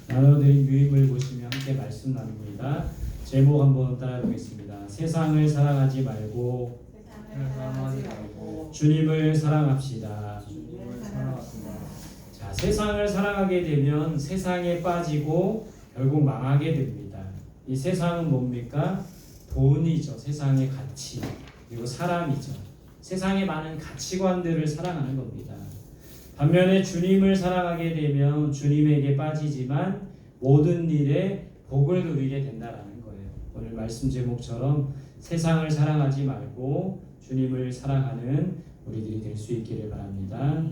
나눠드린 유인물 보시면 함께 말씀 나눕니다. 제목 한번 따라해보겠습니다. 세상을 사랑하지 말고 주님을 사랑합시다. 자, 세상을 사랑하게 되면 세상에 빠지고 결국 망하게 됩니다. 이 세상은 뭡니까? 돈이죠. 세상의 가치. 그리고 사람이죠. 세상의 많은 가치관들을 사랑하는 겁니다. 반면에 주님을 사랑하게 되면 주님에게 빠지지만 모든 일에 복을 누리게 된다라는 거예요. 오늘 말씀 제목처럼 세상을 사랑하지 말고 주님을 사랑하는 우리들이 될 수 있기를 바랍니다.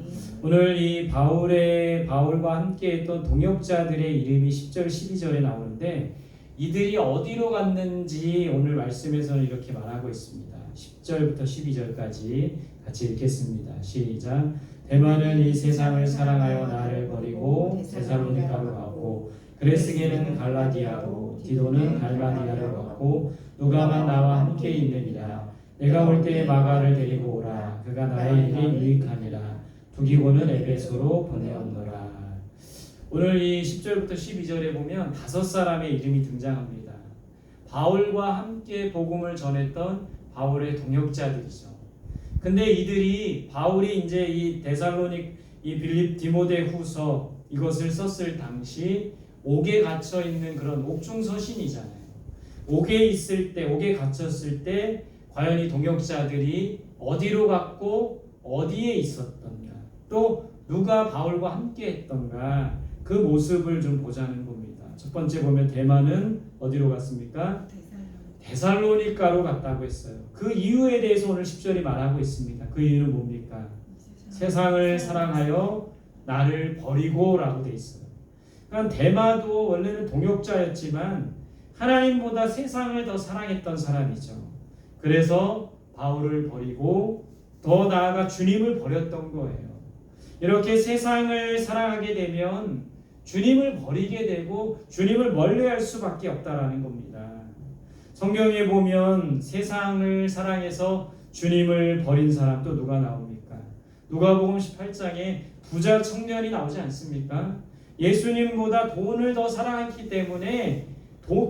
오늘 이 바울과 함께했던 동역자들의 이름이 10절 12절에 나오는데 이들이 어디로 갔는지 오늘 말씀에서는 이렇게 말하고 있습니다. 10절부터 12절까지 같이 읽겠습니다. 시작. 데마는 이 세상을 사랑하여 나를 버리고 데살로니가로 가고 그레스게는 갈라디아로 디도는 달마디아로 갔고 누가만 나와 함께 있느니라. 내가 올 때에 마가를 데리고 오라. 그가 나에게 유익하니라. 두기고는 에베소로 보내었노라. 오늘 이 10절부터 12절에 보면 5사람의 이름이 등장합니다. 바울과 함께 복음을 전했던 바울의 동역자들이죠. 근데 이들이 바울이 이제 이 데살로닉 이 빌립 디모데후서 이것을 썼을 당시 옥에 갇혀 있는 그런 옥중 서신이잖아요. 옥에 갇혔을 때 과연 이 동역자들이 어디로 갔고 어디에 있었던가, 또 누가 바울과 함께 했던가 그 모습을 좀 보자는 겁니다. 첫 번째 보면 데마는 어디로 갔습니까? 데살로니가로 갔다고 했어요. 그 이유에 대해서 오늘 10절이 말하고 있습니다. 그 이유는 뭡니까? 세상을 사랑하여 나를 버리고 라고 돼 있어요. 그러니까 데마도 원래는 동역자였지만 하나님보다 세상을 더 사랑했던 사람이죠. 그래서 바울을 버리고 더 나아가 주님을 버렸던 거예요. 이렇게 세상을 사랑하게 되면 주님을 버리게 되고 주님을 멀리할 수밖에 없다라는 겁니다. 성경에 보면 세상을 사랑해서 주님을 버린 사람 또 누가 나옵니까? 누가복음 18장에 부자 청년이 나오지 않습니까? 예수님보다 돈을 더 사랑했기 때문에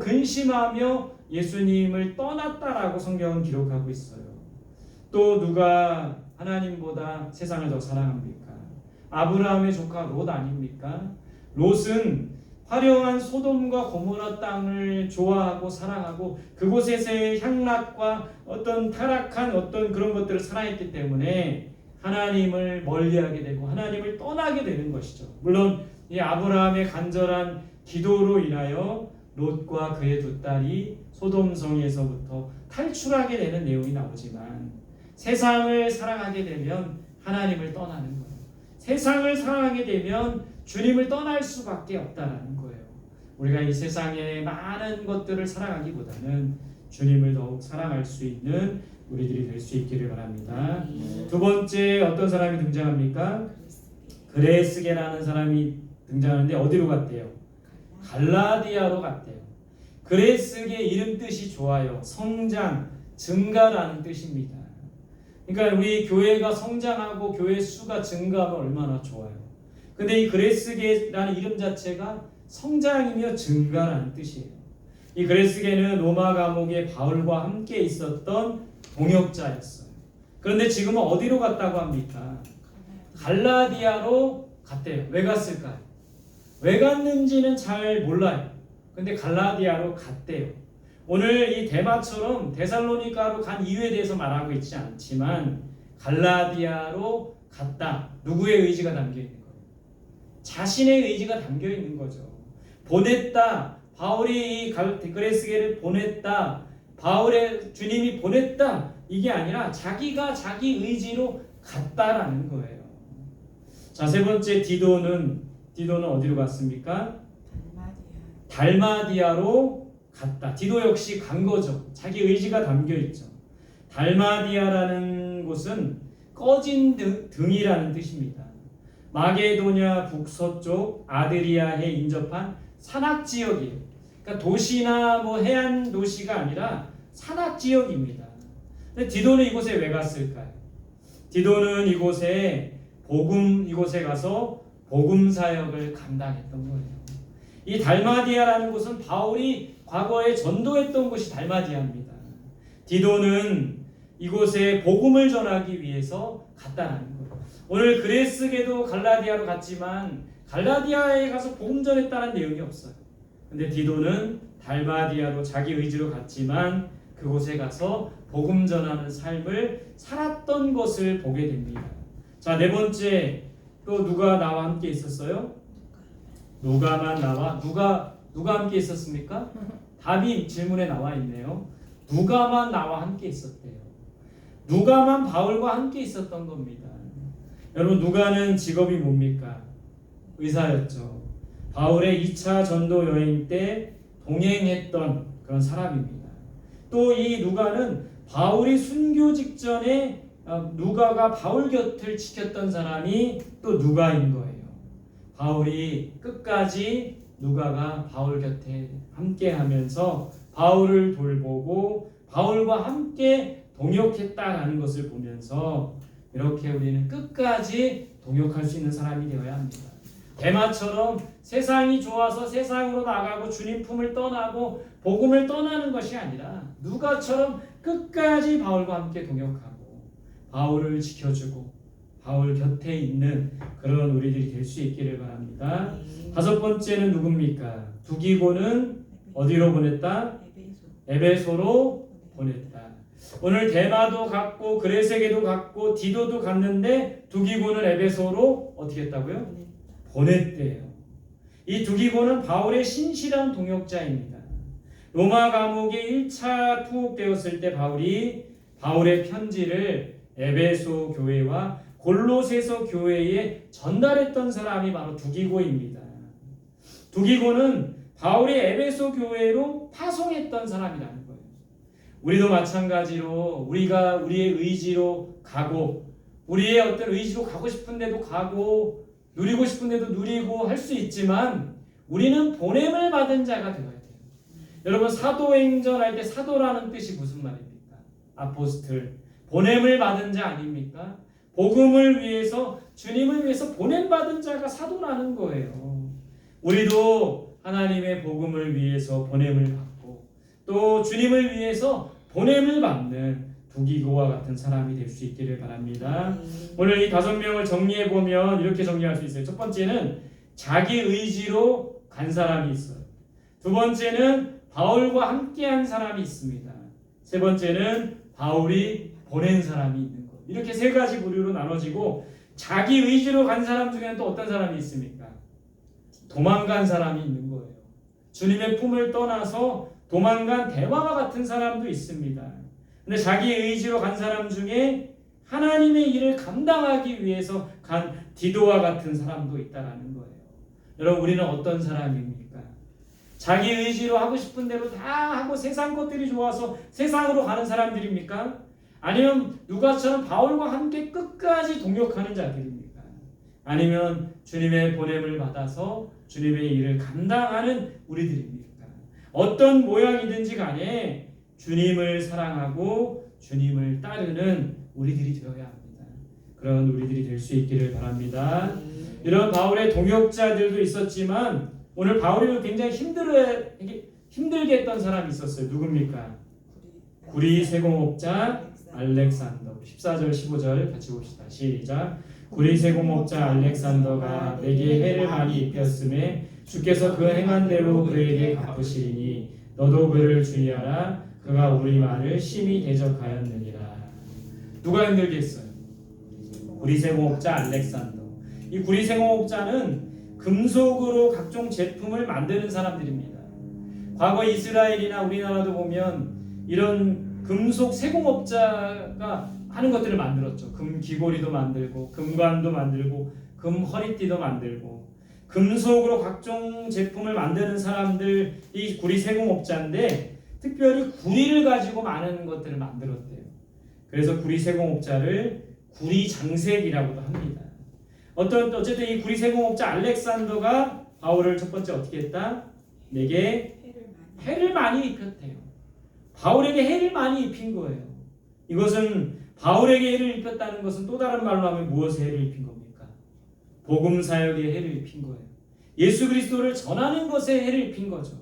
근심하며 예수님을 떠났다라고 성경은 기록하고 있어요. 또 누가 하나님보다 세상을 더 사랑합니까? 아브라함의 조카 롯 아닙니까? 롯은 화려한 소돔과 고모라 땅을 좋아하고 사랑하고 그곳에서의 향락과 어떤 타락한 어떤 그런 것들을 사랑했기 때문에 하나님을 멀리하게 되고 하나님을 떠나게 되는 것이죠. 물론 이 아브라함의 간절한 기도로 인하여 롯과 그의 두 딸이 소돔성에서부터 탈출하게 되는 내용이 나오지만 세상을 사랑하게 되면 하나님을 떠나는 거예요. 세상을 사랑하게 되면 주님을 떠날 수밖에 없다는 거예요. 우리가 이 세상의 많은 것들을 사랑하기보다는 주님을 더욱 사랑할 수 있는 우리들이 될 수 있기를 바랍니다. 두 번째 어떤 사람이 등장합니까? 그레스게라는 사람이 등장하는데 어디로 갔대요? 갈라디아로 갔대요. 그레스게 이름 뜻이 좋아요. 성장, 증가라는 뜻입니다. 그러니까 우리 교회가 성장하고 교회 수가 증가하면 얼마나 좋아요. 근데 이 그레스게라는 이름 자체가 성장이며 증가라는 뜻이에요. 이 그레스게는 로마 감옥에 바울과 함께 있었던 동역자였어요. 그런데 지금은 어디로 갔다고 합니까? 갈라디아로 갔대요. 왜 갔을까요? 왜 갔는지는 잘 몰라요. 근데 갈라디아로 갔대요. 오늘 이 데마처럼 데살로니가로 간 이유에 대해서 말하고 있지 않지만 갈라디아로 갔다. 누구의 의지가 담겨 있는 거예요? 자신의 의지가 담겨 있는 거죠. 보냈다. 바울이 이 그레스게를 보냈다. 바울의 주님이 보냈다. 이게 아니라 자기가 자기 의지로 갔다라는 거예요. 자, 세 번째 디도는 어디로 갔습니까? 달마디아로 갔다. 디도 역시 간 거죠. 자기 의지가 담겨 있죠. 달마디아라는 곳은 꺼진 등이라는 뜻입니다. 마게도냐 북서쪽 아드리아해 인접한 산악 지역이에요. 그러니까 도시나 뭐 해안 도시가 아니라 산악 지역입니다. 근데 디도는 이곳에 왜 갔을까요? 디도는 이곳에 가서 복음 사역을 감당했던 거예요. 이 달마디아라는 곳은 바울이 과거에 전도했던 곳이 달마디아입니다. 디도는 이곳에 복음을 전하기 위해서 갔다는 거예요. 오늘 그레스게도 갈라디아로 갔지만 갈라디아에 가서 복음 전했다는 내용이 없어요. 근데 디도는 달마디아로 자기 의지로 갔지만 그곳에 가서 복음 전하는 삶을 살았던 것을 보게 됩니다. 자, 네 번째, 또 누가 나와 함께 있었어요? 누가만 나와 누가 함께 있었습니까? 답이 질문에 나와 있네요. 누가만 나와 함께 있었대요. 누가만 바울과 함께 있었던 겁니다. 여러분, 누가는 직업이 뭡니까? 의사였죠. 바울의 2차 전도 여행 때 동행했던 그런 사람입니다. 또 이 누가는 바울이 순교 직전에 누가가 바울 곁을 지켰던 사람이 또 누가인 거예요. 바울이 끝까지 누가가 바울 곁에 함께하면서 바울을 돌보고 바울과 함께 동역했다라는 것을 보면서 이렇게 우리는 끝까지 동역할 수 있는 사람이 되어야 합니다. 데마처럼 세상이 좋아서 세상으로 나가고 주님 품을 떠나고 복음을 떠나는 것이 아니라 누가처럼 끝까지 바울과 함께 동역하고 바울을 지켜주고 바울 곁에 있는 그런 우리들이 될 수 있기를 바랍니다. 다섯 번째는 누굽니까? 두기고는 어디로 보냈다? 에베소로 보냈다. 오늘 데마도 갔고 그레세게도 갔고 디도도 갔는데 두기고는 에베소로 어떻게 했다고요? 보냈대요. 이 두기고는 바울의 신실한 동역자입니다. 로마 감옥에 1차 투옥되었을 때 바울의 편지를 에베소 교회와 골로새서 교회에 전달했던 사람이 바로 두기고입니다. 두기고는 바울이 에베소 교회로 파송했던 사람이라는 거예요. 우리도 마찬가지로 우리가 우리의 의지로 가고 우리의 어떤 의지로 가고 싶은 데도 가고 누리고 싶은 데도 누리고 할 수 있지만 우리는 보냄을 받은 자가 되어야 돼요. 여러분, 사도행전 할 때 사도라는 뜻이 무슨 말입니까? 아포스틀, 보냄을 받은 자 아닙니까? 복음을 위해서 주님을 위해서 보냄받은 자가 사도라는 거예요. 우리도 하나님의 복음을 위해서 보냄을 받고 또 주님을 위해서 보냄을 받는 두기고와 같은 사람이 될 수 있기를 바랍니다. 오늘 이 5명을 정리해 보면 이렇게 정리할 수 있어요. 첫 번째는 자기 의지로 간 사람이 있어요. 두 번째는 바울과 함께한 사람이 있습니다. 세 번째는 바울이 보낸 사람이 있는 것. 이렇게 세 가지 부류로 나눠지고 자기 의지로 간 사람 중에는 또 어떤 사람이 있습니까? 도망간 사람이 있는 거예요. 주님의 품을 떠나서 도망간 대마와 같은 사람도 있습니다. 근데 자기 의지로 간 사람 중에 하나님의 일을 감당하기 위해서 간 디도와 같은 사람도 있다라는 거예요. 여러분, 우리는 어떤 사람입니까? 자기 의지로 하고 싶은 대로 다 하고 세상 것들이 좋아서 세상으로 가는 사람들입니까? 아니면 누가처럼 바울과 함께 끝까지 동역하는 자들입니까? 아니면 주님의 보냄을 받아서 주님의 일을 감당하는 우리들입니까? 어떤 모양이든지 간에 주님을 사랑하고 주님을 따르는 우리들이 되어야 합니다. 그런 우리들이 될 수 있기를 바랍니다. 이런 바울의 동역자들도 있었지만 오늘 바울이 굉장히 힘들게 했던 사람이 있었어요. 누굽니까? 구리 세공업자 알렉산더. 14절 15절 같이 봅시다. 시작. 구리 세공업자 알렉산더가 내게 해를 많이 입혔음에 주께서 그 행한 대로 그에게 갚으시리니 너도 그를 주의하라. 그가 우리 말을 심히 대적하였느니라. 누가 힘들게 했어요? 구리세공업자 알렉산더. 이 구리세공업자는 금속으로 각종 제품을 만드는 사람들입니다. 과거 이스라엘이나 우리나라도 보면 이런 금속 세공업자가 하는 것들을 만들었죠. 금 귀고리도 만들고 금관도 만들고 금 허리띠도 만들고 금속으로 각종 제품을 만드는 사람들이 구리세공업자인데 특별히 구리를 가지고 많은 것들을 만들었대요. 그래서 구리세공업자를 구리장색이라고도 합니다. 어쨌든 이 구리세공업자 알렉산더가 바울을 첫 번째 어떻게 했다? 내게 해를 많이 입혔대요. 바울에게 해를 많이 입힌 거예요. 이것은 바울에게 해를 입혔다는 것은 또 다른 말로 하면 무엇에 해를 입힌 겁니까? 복음 사역에 해를 입힌 거예요. 예수 그리스도를 전하는 것에 해를 입힌 거죠.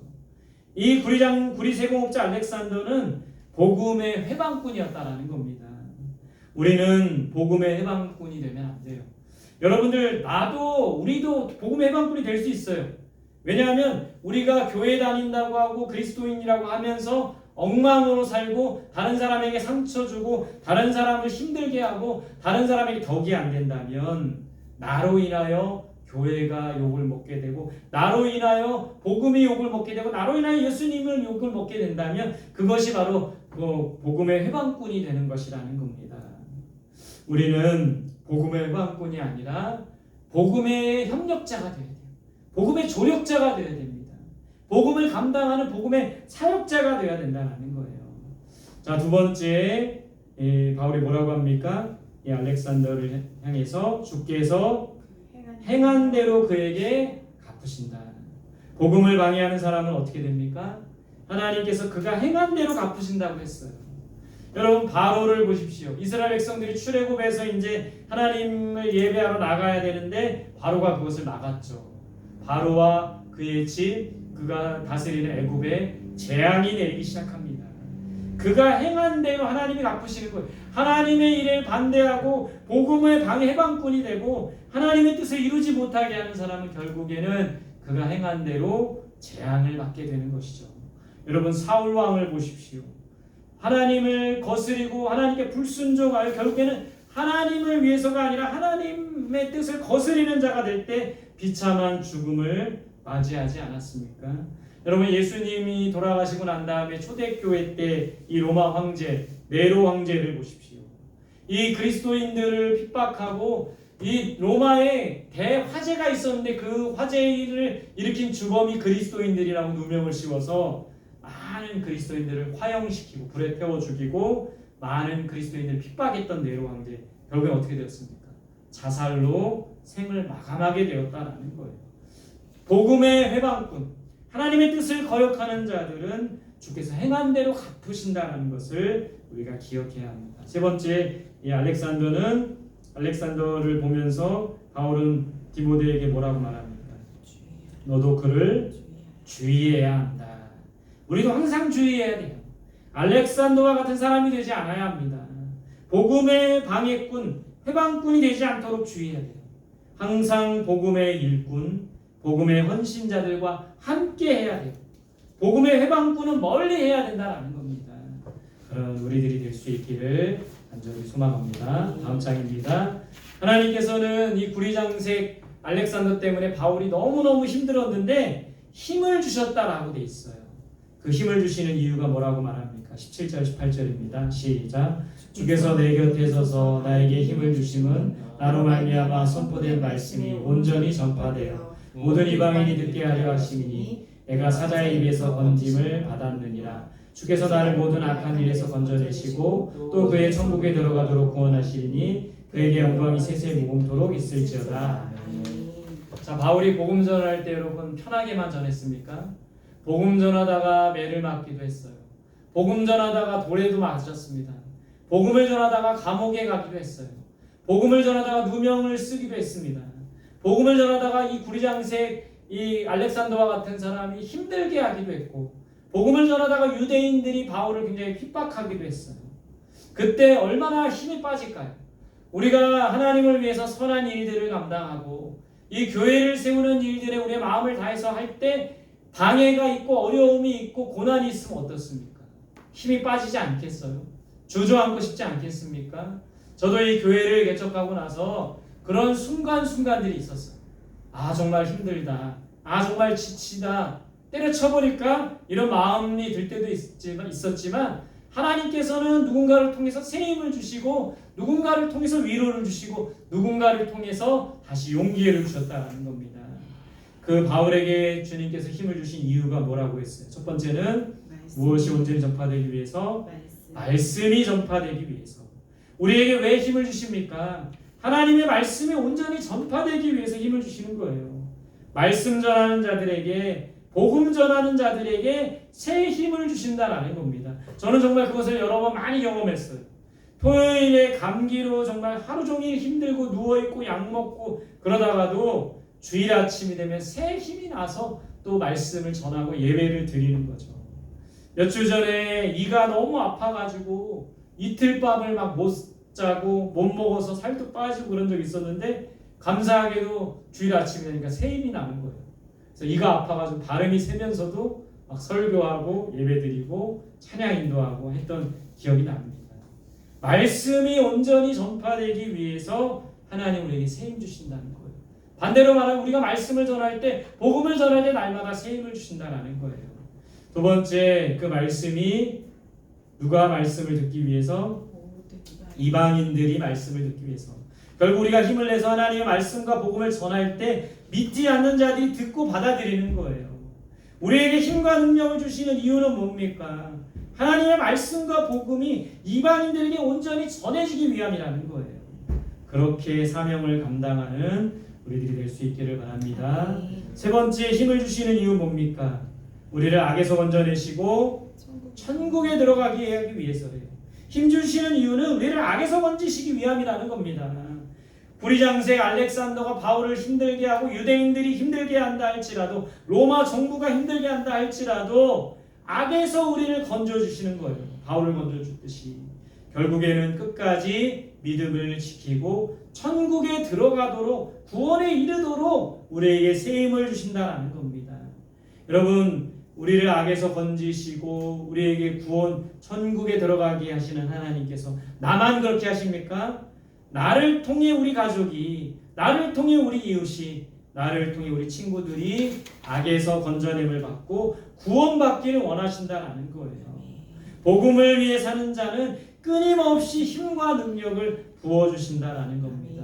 이 구리세공업자 알렉산더는 복음의 회방꾼이었다라는 겁니다. 우리는 복음의 회방꾼이 되면 안 돼요. 여러분들, 우리도 복음의 회방꾼이 될 수 있어요. 왜냐하면 우리가 교회 다닌다고 하고 그리스도인이라고 하면서 엉망으로 살고 다른 사람에게 상처 주고 다른 사람을 힘들게 하고 다른 사람에게 덕이 안 된다면 나로 인하여 교회가 욕을 먹게 되고 나로 인하여 복음이 욕을 먹게 되고 나로 인하여 예수님을 욕을 먹게 된다면 그것이 바로 복음의 회방꾼이 되는 것이라는 겁니다. 우리는 복음의 회방꾼이 아니라 복음의 협력자가 되어야 돼요. 복음의 조력자가 되어야 됩니다. 복음을 감당하는 복음의 사역자가 되어야 된다는 거예요. 자, 두 번째, 바울이 뭐라고 합니까? 이 알렉산더를 향해서 주께서 행한 대로 그에게 갚으신다. 복음을 방해하는 사람은 어떻게 됩니까? 하나님께서 그가 행한 대로 갚으신다고 했어요. 여러분, 바로를 보십시오. 이스라엘 백성들이 출애굽해서 이제 하나님을 예배하러 나가야 되는데 바로가 그것을 막았죠. 바로와 그의 집, 그가 다스리는 애굽에 재앙이 내리기 시작합니다. 그가 행한 대로 하나님이 갚으시는 거예요. 하나님의 일에 반대하고 복음의 해방꾼이 되고 하나님의 뜻을 이루지 못하게 하는 사람은 결국에는 그가 행한 대로 재앙을 받게 되는 것이죠. 여러분, 사울 왕을 보십시오. 하나님을 거스리고 하나님께 불순종하여 결국에는 하나님을 위해서가 아니라 하나님의 뜻을 거스리는 자가 될 때 비참한 죽음을 맞이하지 않았습니까? 여러분, 예수님이 돌아가시고 난 다음에 초대교회 때 이 로마 황제 네로 황제를 보십시오. 이 그리스도인들을 핍박하고 이 로마에 대화재가 있었는데 그 화재를 일으킨 주범이 그리스도인들이라고 누명을 씌워서 많은 그리스도인들을 화형시키고 불에 태워 죽이고 많은 그리스도인들을 핍박했던 네로 황제, 결국에 어떻게 되었습니까? 자살로 생을 마감하게 되었다라는 거예요. 복음의 회방꾼, 하나님의 뜻을 거역하는 자들은 주께서 행한 대로 갚으신다는 것을 우리가 기억해야 합니다. 세 번째, 이 알렉산더를 보면서 바울은 디모데에게 뭐라고 말합니까? 너도 그를 주의해야 한다. 우리도 항상 주의해야 돼요. 알렉산더와 같은 사람이 되지 않아야 합니다. 복음의 방해꾼, 회방꾼이 되지 않도록 주의해야 돼요. 항상 복음의 일꾼, 복음의 헌신자들과 함께 해야 돼요. 복음의 회방꾼은 멀리 해야 된다는 겁니다. 그런 우리들이 될 수 있기를 간절히 소망합니다. 다음 장입니다. 하나님께서는 이 구리장색 알렉산더 때문에 바울이 너무너무 힘들었는데 힘을 주셨다라고 돼 있어요. 그 힘을 주시는 이유가 뭐라고 말합니까? 17절 18절입니다. 시작. 주께서 내 곁에 서서 나에게 힘을 주심은 나로 말미암아 선포된 말씀이 온전히 전파되어 모든 이방인이 듣게 하려 하심이니 내가 사자의 입에서 건짐을 받았느니라. 주께서 나를 모든 악한 일에서 건져내시고 또 그의 천국에 들어가도록 구원하시리니 그에게 영광이 세세 무궁토록 있을지어다. 자, 바울이 복음 전할 때 여러분 편하게만 전했습니까? 복음 전하다가 매를 맞기도 했어요. 복음 전하다가 돌에도 맞았습니다. 복음을 전하다가 감옥에 가기도 했어요. 복음을 전하다가 누명을 쓰기도 했습니다. 복음을 전하다가 이 구리장색 이 알렉산더와 같은 사람이 힘들게 하기도 했고, 복음을 전하다가 유대인들이 바울을 굉장히 핍박하기도 했어요. 그때 얼마나 힘이 빠질까요? 우리가 하나님을 위해서 선한 일들을 감당하고 이 교회를 세우는 일들에 우리의 마음을 다해서 할 때 방해가 있고 어려움이 있고 고난이 있으면 어떻습니까? 힘이 빠지지 않겠어요? 주저앉고 싶지 않겠습니까? 저도 이 교회를 개척하고 나서 그런 순간순간들이 있었어요. 아, 정말 힘들다. 아, 정말 지치다. 때려쳐버릴까? 이런 마음이 들 때도 있었지만 하나님께서는 누군가를 통해서 새 힘을 주시고 누군가를 통해서 위로를 주시고 누군가를 통해서 다시 용기를 주셨다는 겁니다. 그 바울에게 주님께서 힘을 주신 이유가 뭐라고 했어요? 첫 번째는 무엇이 온전히 전파되기 위해서? 말씀이 전파되기 위해서. 우리에게 왜 힘을 주십니까? 하나님의 말씀이 온전히 전파되기 위해서 힘을 주시는 거예요. 말씀 전하는 자들에게, 복음 전하는 자들에게 새 힘을 주신다라는 겁니다. 저는 정말 그것을 여러 번 많이 경험했어요. 토요일에 감기로 정말 하루 종일 힘들고 누워있고 약 먹고 그러다가도 주일 아침이 되면 새 힘이 나서 또 말씀을 전하고 예배를 드리는 거죠. 몇 주 전에 이가 너무 아파가지고 이틀 밤을 막 못 자고 못 먹어서 살도 빠지고 그런 적이 있었는데 감사하게도 주일 아침이 되니까 새 힘이 나는 거예요. 그래서 이가 아파가지고 발음이 세면서도 막 설교하고 예배드리고 찬양 인도하고 했던 기억이 납니다. 말씀이 온전히 전파되기 위해서 하나님 우리에게 새 힘 주신다는 거예요. 반대로 말하면 우리가 말씀을 전할 때 복음을 전할 때 날마다 새 힘을 주신다는 거예요. 두 번째, 그 말씀이 누가 말씀을 듣기 위해서? 이방인들이 말씀을 듣기 위해서. 결국 우리가 힘을 내서 하나님의 말씀과 복음을 전할 때 믿지 않는 자들이 듣고 받아들이는 거예요. 우리에게 힘과 능력을 주시는 이유는 뭡니까? 하나님의 말씀과 복음이 이방인들에게 온전히 전해지기 위함이라는 거예요. 그렇게 사명을 감당하는 우리들이 될 수 있기를 바랍니다. 세 번째, 힘을 주시는 이유 뭡니까? 우리를 악에서 건져내시고 천국에 들어가게 하기 위해서예요. 힘 주시는 이유는 우리를 악에서 건지시기 위함이라는 겁니다. 부리장색 알렉산더가 바울을 힘들게 하고 유대인들이 힘들게 한다 할지라도 로마 정부가 힘들게 한다 할지라도 악에서 우리를 건져주시는 거예요. 바울을 건져줬듯이. 결국에는 끝까지 믿음을 지키고 천국에 들어가도록 구원에 이르도록 우리에게 새 힘을 주신다는 겁니다. 여러분, 우리를 악에서 건지시고 우리에게 구원, 천국에 들어가게 하시는 하나님께서 나만 그렇게 하십니까? 나를 통해 우리 가족이, 나를 통해 우리 이웃이, 나를 통해 우리 친구들이 악에서 건져냄을 받고 구원받기를 원하신다는 거예요. 복음을 위해 사는 자는 끊임없이 힘과 능력을 부어주신다는 겁니다.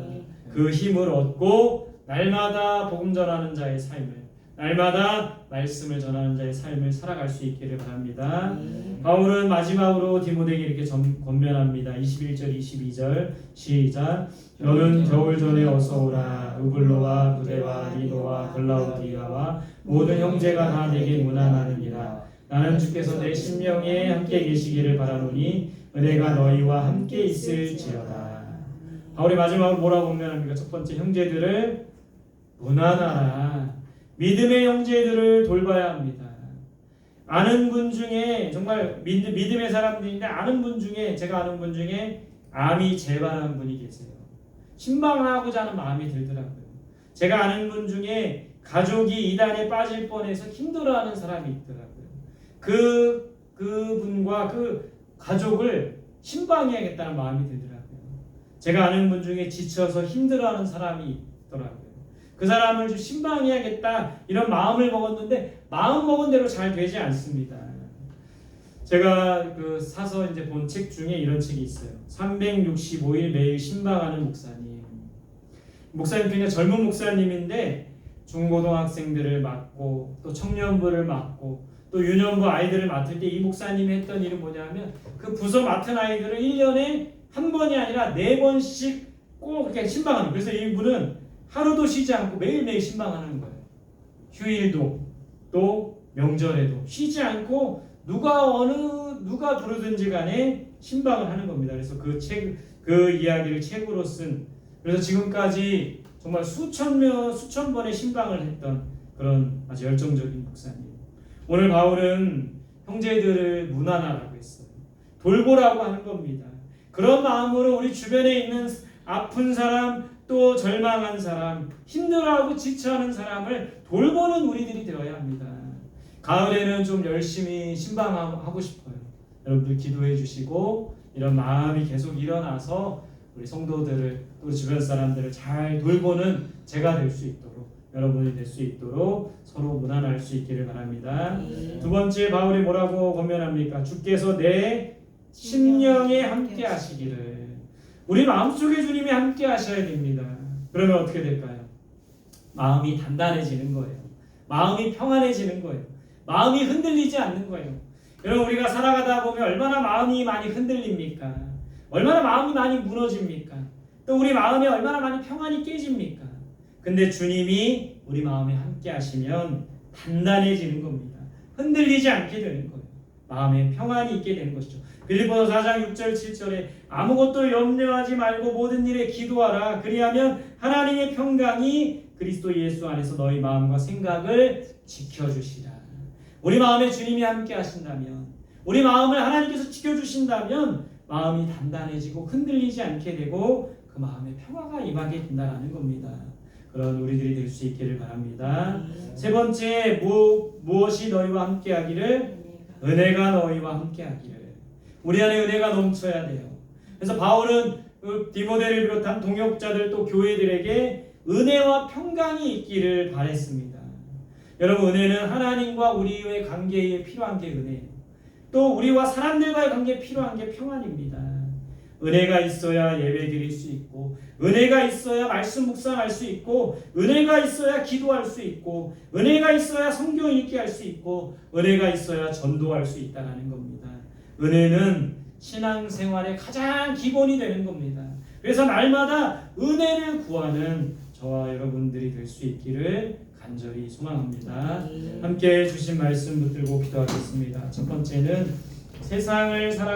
그 힘을 얻고 날마다 복음 전하는 자의 삶을, 날마다 말씀을 전하는 자의 삶을 살아갈 수 있기를 바랍니다. 바울은 마지막으로 디모데에게 이렇게 권면합니다. 21절 22절 시작. 너는 겨울 전에 어서 오라. 우블로와 부데와 리노와 글라우디아와 모든 형제가 다 내게 문안하느니라. 나는 주께서 내 심령에 함께 계시기를 바라노니 은혜가 너희와 함께 있을지어다. 바울이 마지막으로 뭐라고 권면합니까? 첫 번째, 형제들을 문안하라. 믿음의 형제들을 돌봐야 합니다. 아는 분 중에 정말 믿음의 사람들인데 제가 아는 분 중에 암이 재발한 분이 계세요. 신방하고자 하는 마음이 들더라고요. 제가 아는 분 중에 가족이 이단에 빠질 뻔해서 힘들어하는 사람이 있더라고요. 그분과 그 가족을 신방해야겠다는 마음이 들더라고요. 제가 아는 분 중에 지쳐서 힘들어하는 사람이 있더라고요. 그 사람을 좀 신방해야겠다 이런 마음을 먹었는데 마음 먹은 대로 잘 되지 않습니다. 제가 사서 이제 본 책 중에 이런 책이 있어요. 365일 매일 신방하는 목사님. 목사님 굉장히 젊은 목사님인데 중고등학생들을 맡고 또 청년부를 맡고 또 유년부 아이들을 맡을 때 이 목사님이 했던 일은 뭐냐면 그 부서 맡은 아이들을 1년에 한 번이 아니라 4번씩 꼭 이렇게 신방하는 거예요. 그래서 이분은 하루도 쉬지 않고 매일매일 신방하는 거예요. 휴일도 또 명절에도 쉬지 않고 누가 부르든지 간에 신방을 하는 겁니다. 그래서 그 이야기를 책으로 쓴, 그래서 지금까지 정말 수천 번의 신방을 했던 그런 아주 열정적인 목사님. 오늘 바울은 형제들을 문안하라고 했어요. 돌보라고 하는 겁니다. 그런 마음으로 우리 주변에 있는 아픈 사람, 또 절망한 사람, 힘들어하고 지쳐하는 사람을 돌보는 우리들이 되어야 합니다. 가을에는 좀 열심히 신방하고 싶어요. 여러분들 기도해 주시고 이런 마음이 계속 일어나서 우리 성도들을, 또 우리 주변 사람들을 잘 돌보는 제가 될 수 있도록, 여러분이 될 수 있도록 서로 문안할 수 있기를 바랍니다. 두 번째, 바울이 뭐라고 권면합니까? 주께서 내 심령에 함께 하시기를. 우리 마음속에 주님이 함께 하셔야 됩니다. 그러면 어떻게 될까요? 마음이 단단해지는 거예요. 마음이 평안해지는 거예요. 마음이 흔들리지 않는 거예요. 여러분, 우리가 살아가다 보면 얼마나 마음이 많이 흔들립니까? 얼마나 마음이 많이 무너집니까? 또 우리 마음이 얼마나 많이 평안이 깨집니까? 근데 주님이 우리 마음에 함께 하시면 단단해지는 겁니다. 흔들리지 않게 되는 거예요. 마음에 평안이 있게 되는 것이죠. 빌립보서 4장 6절 7절에 아무것도 염려하지 말고 모든 일에 기도하라. 그리하면 하나님의 평강이 그리스도 예수 안에서 너희 마음과 생각을 지켜주시라. 우리 마음에 주님이 함께 하신다면, 우리 마음을 하나님께서 지켜주신다면 마음이 단단해지고 흔들리지 않게 되고 그 마음에 평화가 임하게 된다는 겁니다. 그런 우리들이 될 수 있기를 바랍니다. 세 번째, 무엇이 너희와 함께 하기를? 은혜가 너희와 함께 하기를. 우리 안에 은혜가 넘쳐야 돼요. 그래서 바울은 디모데를 비롯한 동역자들 또 교회들에게 은혜와 평강이 있기를 바랬습니다. 여러분, 은혜는 하나님과 우리의 관계에 필요한 게 은혜예요. 또 우리와 사람들과의 관계에 필요한 게 평안입니다. 은혜가 있어야 예배 드릴 수 있고, 은혜가 있어야 말씀 묵상할 수 있고, 은혜가 있어야 기도할 수 있고, 은혜가 있어야 성경 읽기 할 수 있고, 은혜가 있어야 전도할 수 있다는 겁니다. 은혜는 신앙생활의 가장 기본이 되는 겁니다. 그래서 날마다 은혜를 구하는 저와 여러분들이 될 수 있기를 간절히 소망합니다. 함께 주신 말씀 붙들고 기도하겠습니다. 첫 번째는 세상을 살아